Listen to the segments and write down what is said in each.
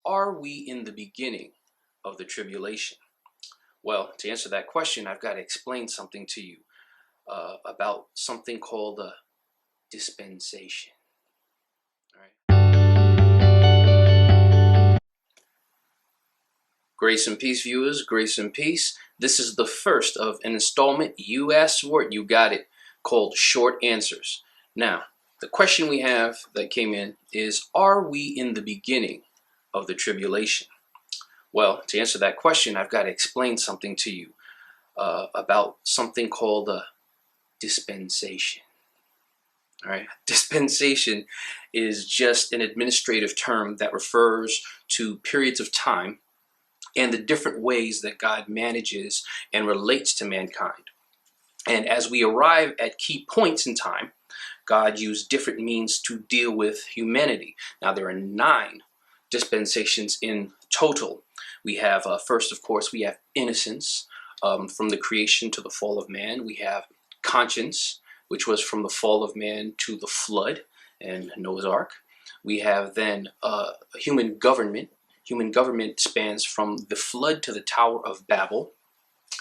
Are we in the beginning of the tribulation? Well, to answer that question, I've got to explain something to you about something called a dispensation. All right. Grace and peace, viewers. Grace and peace. This is the first of an installment. You asked for it, you got it, called Short Answers. Now, the question we have that came in is, are we in the beginning of the tribulation? Well, to answer that question, I've got to explain something to you about something called a dispensation. All right, dispensation is just an administrative term that refers to periods of time and the different ways that God manages and relates to mankind. And as we arrive at key points in time, God used different means to deal with humanity. Now, there are 9 dispensations in total. We have, first, of course, we have innocence, from the creation to the fall of man. We have conscience, which was from the fall of man to the flood and Noah's Ark. We have then human government. Human government spans from the flood to the Tower of Babel.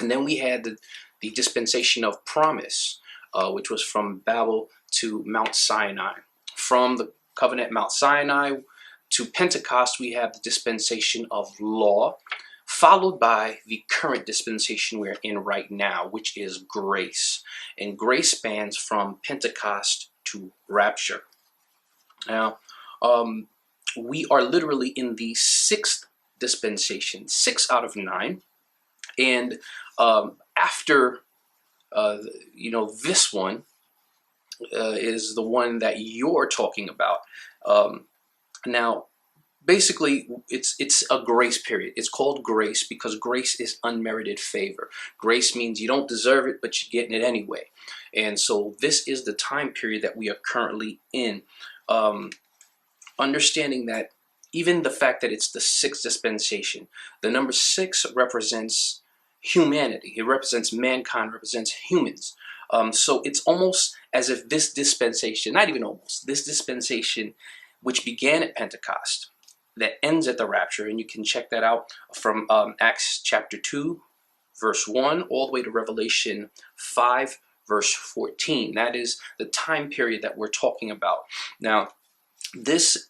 And then we had the dispensation of promise, which was from Babel to Mount Sinai. From the covenant Mount Sinai to Pentecost, we have the dispensation of law, followed by the current dispensation we're in right now, which is grace. And grace spans from Pentecost to rapture. Now, we are literally in the 6th dispensation, 6 out of 9. And after, this one is the one that you're talking about. Now, basically, it's a grace period. It's called grace because grace is unmerited favor. Grace means you don't deserve it, but you're getting it anyway. And so this is the time period that we are currently in. Understanding that even the fact that it's the 6th dispensation, the number 6 represents humanity. It represents mankind, represents humans. So it's almost as if this dispensation, not even almost, this dispensation, which began at Pentecost, that ends at the rapture, and you can check that out from Acts chapter 2, verse 1, all the way to Revelation 5, verse 14. That is the time period that we're talking about. Now, this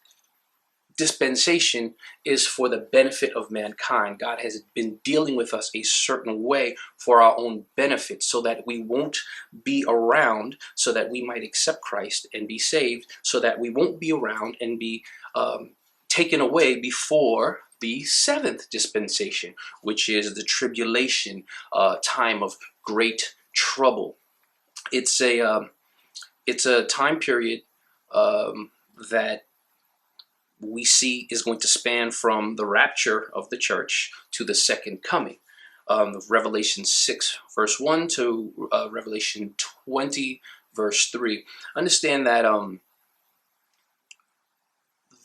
dispensation is for the benefit of mankind. God has been dealing with us a certain way for our own benefit, so that we won't be around, so that we might accept Christ and be saved, so that we won't be around and be taken away before the 7th dispensation, which is the tribulation, time of great trouble. It's a time period that we see is going to span from the rapture of the church to the second coming. Revelation 6, verse 1 to Revelation 20, verse 3. Understand that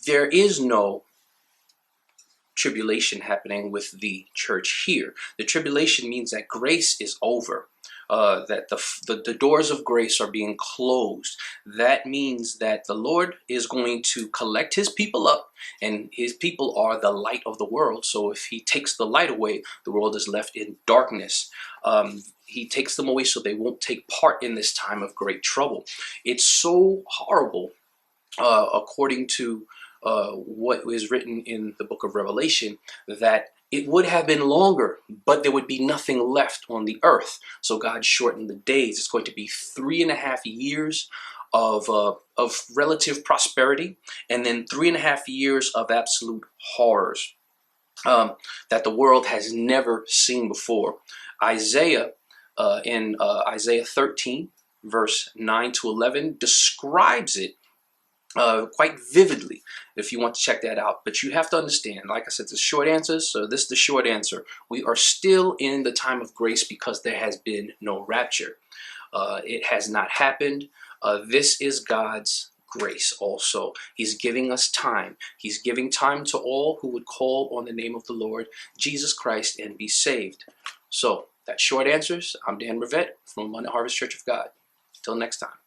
there is no tribulation happening with the church here. The tribulation means that grace is over. That the doors of grace are being closed. That means that the Lord is going to collect his people up, and his people are the light of the world. So if he takes the light away, the world is left in darkness. He takes them away so they won't take part in this time of great trouble. It's so horrible, according to what is written in the book of Revelation, that it would have been longer, but there would be nothing left on the earth. So God shortened the days. It's going to be 3.5 years of relative prosperity, and then 3.5 years of absolute horrors that the world has never seen before. Isaiah, in Isaiah 13, verse 9 to 11, describes it quite vividly, if you want to check that out. But you have to understand, like I said, it's short answers, so this is the short answer. We are still in the time of grace because there has been no rapture. It has not happened. This is God's grace also. He's giving us time. He's giving time to all who would call on the name of the Lord Jesus Christ and be saved. So that's short answers. I'm Dan Rivette from London Harvest Church of God. Till next time.